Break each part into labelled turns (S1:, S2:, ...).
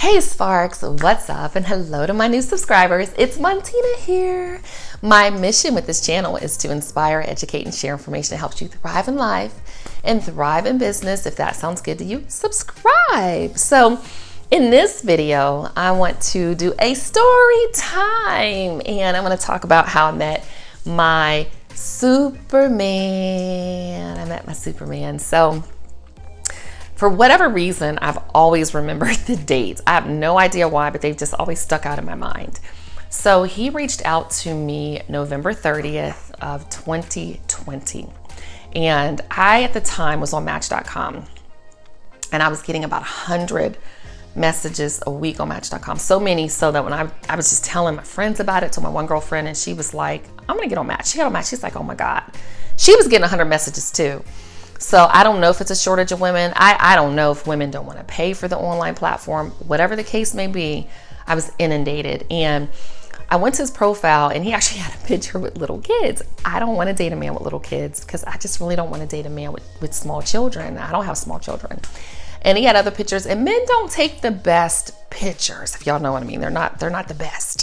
S1: Hey Sparks, what's up? And hello to my new subscribers. It's Montina here. My mission with this channel is to inspire, educate, and share information that helps you thrive in life and thrive in business. If that sounds good to you, subscribe. So in this video, I want to do a story time, and I'm going to talk about how I met my Superman. So for whatever reason, I've always remembered the dates. I have no idea why, but they've just always stuck out in my mind. So he reached out to me November 30th of 2020. And I, at the time, was on Match.com. And I was getting about 100 messages a week on Match.com. So many so that when I was just telling my friends about it, to my one girlfriend, and she was like, I'm gonna get on Match. She got on Match. She's like, oh my God. She was getting 100 messages too. So I don't know if it's a shortage of women. I don't know if women don't want to pay for the online platform. Whatever the case may be, I was inundated. And I went to his profile, and he actually had a picture with little kids. I don't want to date a man with little kids because I just really don't want to date a man with small children. I don't have small children. And he had other pictures, and men don't take the best pictures, if y'all know what I mean. They're not the best.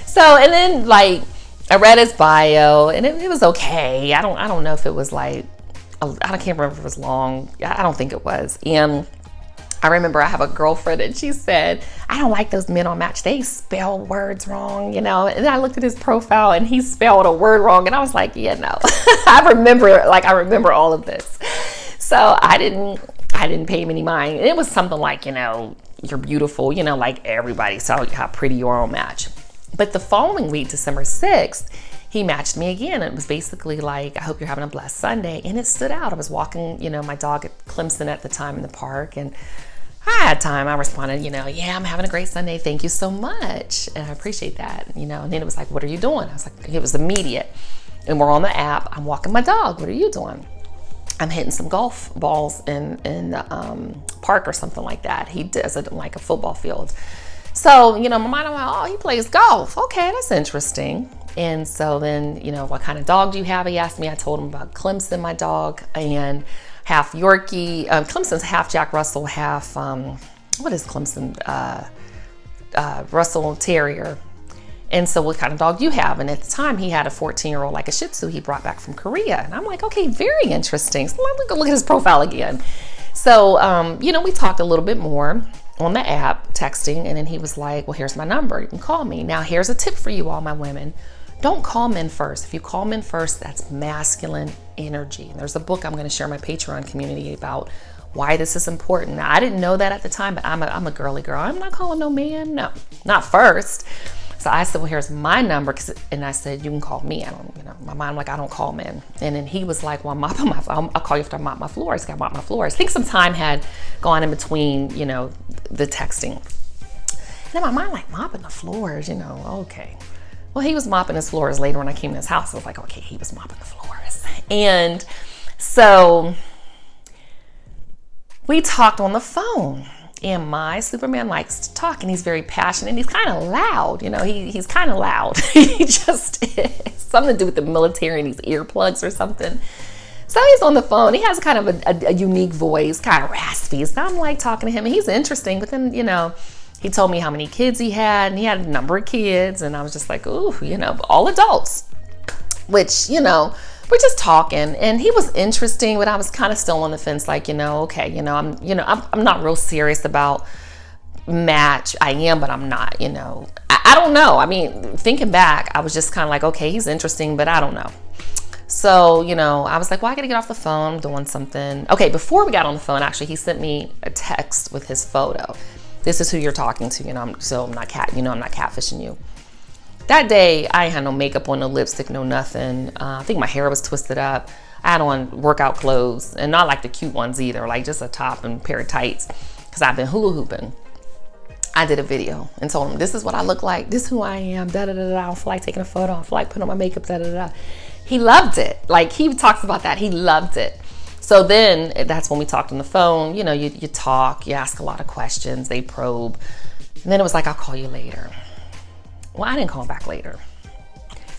S1: So, and then like, I read his bio, and it was okay. I don't know if it was like, I can't remember if it was long. I don't think it was. And I remember I have a girlfriend, and she said, I don't like those men on Match. They spell words wrong, you know? And then I looked at his profile, and he spelled a word wrong. And I was like, yeah, no. I remember all of this. So I didn't pay him any mind. And it was something like, you know, you're beautiful, you know, like everybody saw how pretty you are on Match. But the following week, December 6th, he matched me again. It was basically like, I hope you're having a blessed Sunday. And it stood out. I was walking, you know, my dog at Clemson at the time in the park, and I had time. I responded, you know, yeah, I'm having a great Sunday. Thank you so much. And I appreciate that, you know. And then it was like, what are you doing? I was like, it was immediate. And we're on the app. I'm walking my dog. What are you doing? I'm hitting some golf balls in the park or something like that. He does it in like a football field. So, you know, my mind, I'm like, oh, he plays golf. Okay, that's interesting. And so then, you know, what kind of dog do you have? He asked me. I told him about Clemson, my dog, and half Yorkie. Clemson's half Jack Russell, half, what is Clemson? Russell Terrier. And so what kind of dog do you have? And at the time, he had a 14-year-old, like a Shih Tzu he brought back from Korea. And I'm like, okay, very interesting. So let me go look at his profile again. So, you know, we talked a little bit more on the app, texting, and then he was like, well, here's my number. You can call me. Now, here's a tip for you, all my women. Don't call men first. If you call men first, that's masculine energy. And there's a book I'm going to share in my Patreon community about why this is important. Now, I didn't know that at the time, but I'm a girly girl. I'm not calling no man. No, not first. So I said, well, here's my number. And I said, you can call me. I don't, you know, my mind, like, I don't call men. And then he was like, well, I'm mopping I'll call you after I mop my floors. I got to mop my floors. I think some time had gone in between, you know, the texting. And then my mind, like, mopping the floors, you know, okay. Well, he was mopping his floors later when I came to his house. I was like, okay, he was mopping the floors. And so we talked on the phone. And my Superman likes to talk, and he's very passionate, and he's kind of loud. You know, he's kind of loud. He just is. Something to do with the military and his earplugs or something. So he's on the phone. He has kind of a unique voice, kind of raspy. So I'm like talking to him, and he's interesting. But then, you know, he told me how many kids he had, and he had a number of kids. And I was just like, ooh, you know, all adults, which, you know, we're just talking, and he was interesting, but I was kind of still on the fence, like, you know, okay, you know, I'm not real serious about Match. I am, but I'm not, you know. I don't know. I mean, thinking back, I was just kind of like, okay, he's interesting, but I don't know. So, you know, I was like, well, I got to get off the phone. I'm doing something. Okay, before we got on the phone, actually, he sent me a text with his photo. This is who you're talking to, you know. I'm not catfishing you. That day, I had no makeup on, no lipstick, no nothing. I think my hair was twisted up. I had on workout clothes, and not like the cute ones either, like just a top and a pair of tights, because I've been hula hooping. I did a video and told him, this is what I look like. This is who I am, da-da-da-da. I don't feel like taking a photo. I don't feel like putting on my makeup, da-da-da-da. He loved it. Like, he talks about that. He loved it. So then that's when we talked on the phone. You know, you talk, you ask a lot of questions, they probe. And then it was like, I'll call you later. Well, I didn't call back later.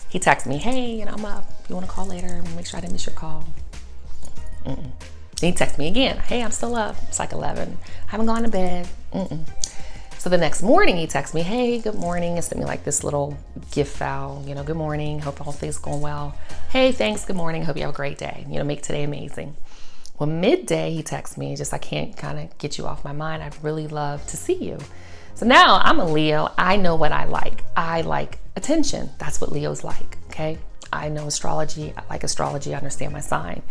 S1: He texted me, hey, you know, I'm up. You want to call later? Make sure I didn't miss your call. he texts me again. Hey, I'm still up. It's like 11. I haven't gone to bed. So the next morning he texts me, hey, good morning, and sent me like this little gift file, good morning, hope all things going well. Hey, thanks, good morning, hope you have a great day, make today amazing. Well, midday he texts me, I can't kind of get you off my mind. I'd really love to see you. So now I'm a Leo. I know what I like. I like attention. That's what Leos like, okay? I know astrology. I like astrology. I understand my sign.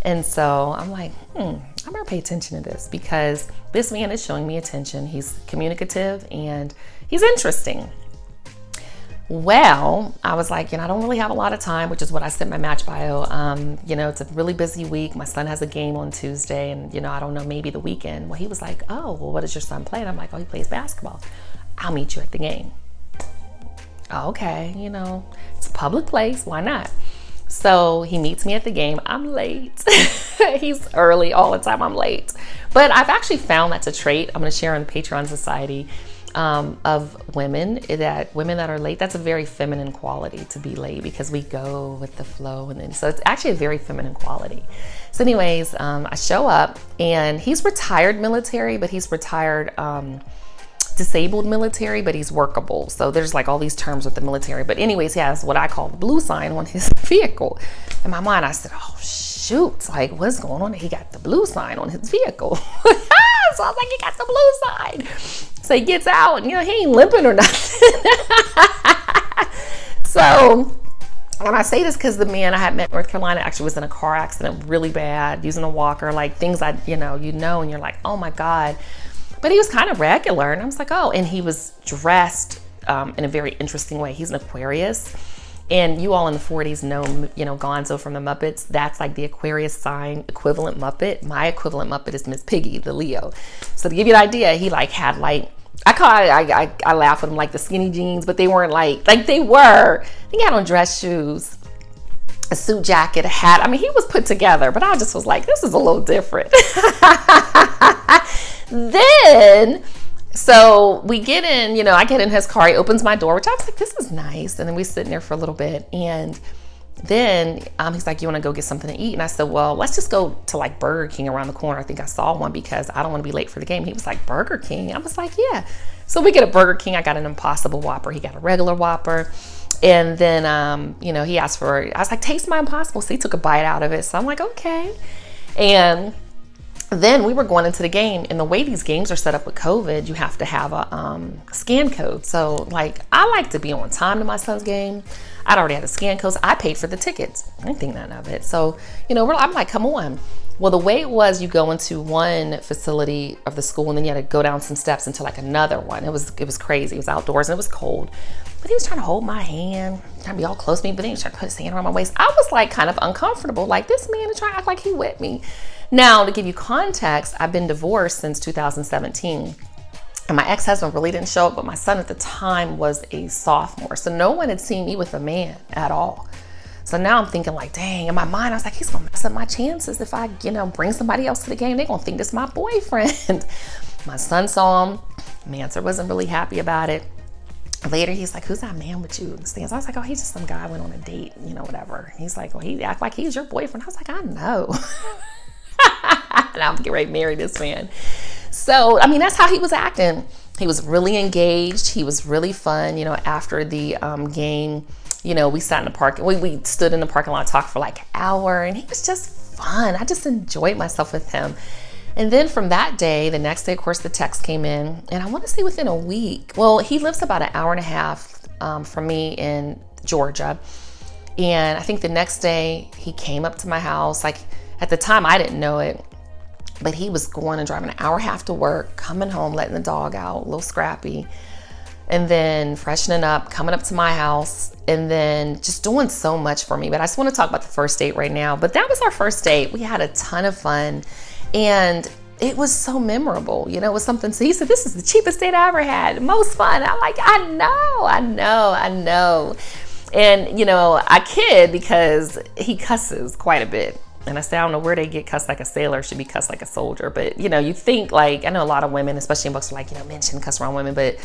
S1: And so I'm like, I'm gonna pay attention to this because this man is showing me attention. He's communicative and he's interesting. Well, I was like, I don't really have a lot of time, which is what I sent my match bio. It's a really busy week. My son has a game on Tuesday and, I don't know, maybe the weekend. Well, he was like, oh, well, what does your son play? And I'm like, oh, he plays basketball. I'll meet you at the game. Okay, it's a public place. Why not? So he meets me at the game. I'm late. He's early all the time. I'm late. But I've actually found that's a trait I'm going to share on the Patreon Society of women that are late. That's a very feminine quality to be late because we go with the flow. And then so it's actually a very feminine quality. So anyways, I show up and he's retired military, but he's retired disabled military, but he's workable. So there's like all these terms with the military. But anyways, he has what I call the blue sign on his vehicle. In my mind, I said, oh, shoot, like what's going on? He got the blue sign on his vehicle. So I was like, he got the blue sign. So he gets out and, he ain't limping or nothing. So when I say this, because the man I had met in North Carolina actually was in a car accident really bad, using a walker, like things and you're like, oh my God. But he was kind of regular. And I was like, oh, and he was dressed in a very interesting way. He's an Aquarius. And you all in the 40s know, Gonzo from the Muppets. That's like the Aquarius sign equivalent Muppet. My equivalent Muppet is Miss Piggy, the Leo. So to give you an idea, he had I laugh at him like the skinny jeans, but they weren't like they were. He had on dress shoes, a suit jacket, a hat. I mean, he was put together, but I just was like, this is a little different. Then, so we get in, I get in his car, he opens my door, which I was like, this is nice. And then we sit in there for a little bit. And then he's like, you want to go get something to eat? And I said, well, let's just go to like Burger King around the corner. I think I saw one because I don't want to be late for the game. He was like, Burger King? I was like, yeah. So we get a Burger King. I got an Impossible Whopper. He got a regular Whopper. And then, he asked for, I was like, taste my Impossible. So he took a bite out of it. So I'm like, okay. And then we were going into the game, and the way these games are set up with COVID, you have to have a scan code. So I like to be on time to my son's game. I'd already had the scan codes. I paid for the tickets. I didn't think nothing of it. So, I'm like, come on. Well, the way it was, you go into one facility of the school and then you had to go down some steps into like another one. It was crazy. It was outdoors and it was cold. But he was trying to hold my hand, trying to be all close to me, but then he was trying to put his hand around my waist. I was like kind of uncomfortable. Like, this man is trying to act like he with me. Now, to give you context, I've been divorced since 2017. And my ex-husband really didn't show up, but my son at the time was a sophomore. So no one had seen me with a man at all. So now I'm thinking like, dang, in my mind, I was like, he's gonna mess up my chances if I, bring somebody else to the game. They're gonna think this is my boyfriend. My son saw him. Manser wasn't really happy about it. Later, he's like, who's that man with you in the stands? I was like, oh, he's just some guy I went on a date, whatever. He's like, well, he act like he's your boyfriend. I was like, I know. And I'm getting ready to marry this man. So, that's how he was acting. He was really engaged. He was really fun. After the game, we sat in the park. We stood in the parking lot, talked for like an hour, and he was just fun. I just enjoyed myself with him. And then from that day, the next day, of course, the text came in, and I want to say within a week. Well, he lives about an hour and a half from me in Georgia. And I think the next day he came up to my house. Like, at the time, I didn't know it, but he was going and driving an hour and a half to work, coming home, letting the dog out, a little scrappy, and then freshening up, coming up to my house, and then just doing so much for me. But I just want to talk about the first date right now. But that was our first date. We had a ton of fun, and it was so memorable. It was something. So he said, this is the cheapest date I ever had, most fun. I'm like, I know. And, I kid because he cusses quite a bit. And I say, I don't know where they get cussed like a sailor, should be cussed like a soldier. But, you think like, I know a lot of women, especially in books, are like, men shouldn't cuss around women, but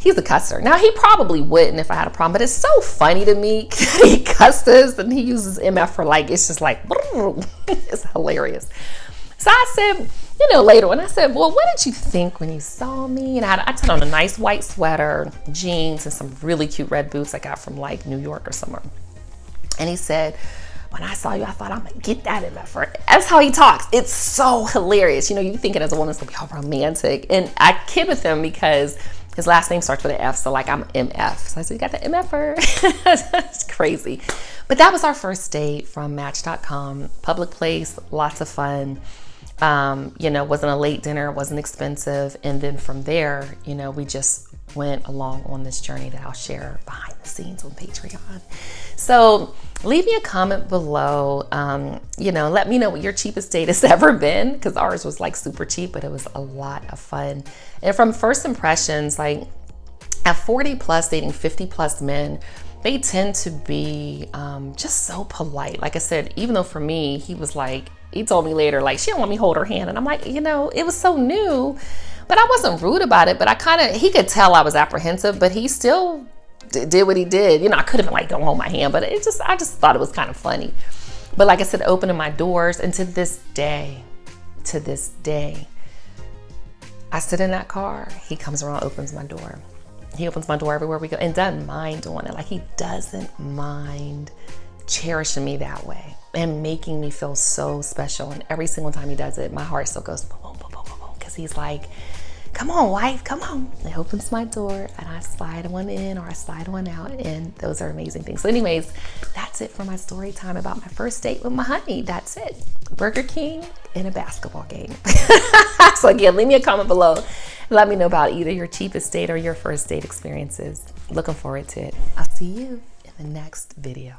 S1: he's a cusser. Now, he probably wouldn't if I had a problem, but it's so funny to me. He cusses and he uses MF for like, it's just like, it's hilarious. So I said, later on, I said, well, what did you think when you saw me? And I put on a nice white sweater, jeans, and some really cute red boots I got from like New York or somewhere. And he said, when I saw you, I thought, I'm gonna get that MFer. That's how he talks. It's so hilarious. You think it as a woman, it's gonna be all romantic. And I kid with him because his last name starts with an F, so like I'm MF. So I said, you got the MFer. It's crazy. But that was our first date from Match.com. Public place, lots of fun. Wasn't a late dinner, wasn't expensive. And then from there, we just went along on this journey that I'll share behind the scenes on Patreon. So leave me a comment below. Let me know what your cheapest date has ever been, because ours was like super cheap, but it was a lot of fun. And from first impressions, like at 40 plus, dating 50 plus men, they tend to be just so polite. Like I said, even though for me, he told me later, like, she don't want me to hold her hand. And I'm like, it was so new, but I wasn't rude about it. But he could tell I was apprehensive, but he still did what he did. I could have been like, don't hold my hand, but I just thought it was kind of funny. But like I said, opening my doors, and to this day, I sit in that car, he comes around, opens my door. He opens my door everywhere we go and doesn't mind doing it. Like, he doesn't mind cherishing me that way and making me feel so special. And every single time he does it, my heart still goes boom, boom, boom, boom, boom, because he's like, come on, wife, come on. He opens my door and I slide one in or I slide one out, and those are amazing things. So anyways, that's it for my story time about my first date with my honey. That's it. Burger King and a basketball game. So again, leave me a comment below. Let me know about either your cheapest date or your first date experiences. Looking forward to it. I'll see you in the next video.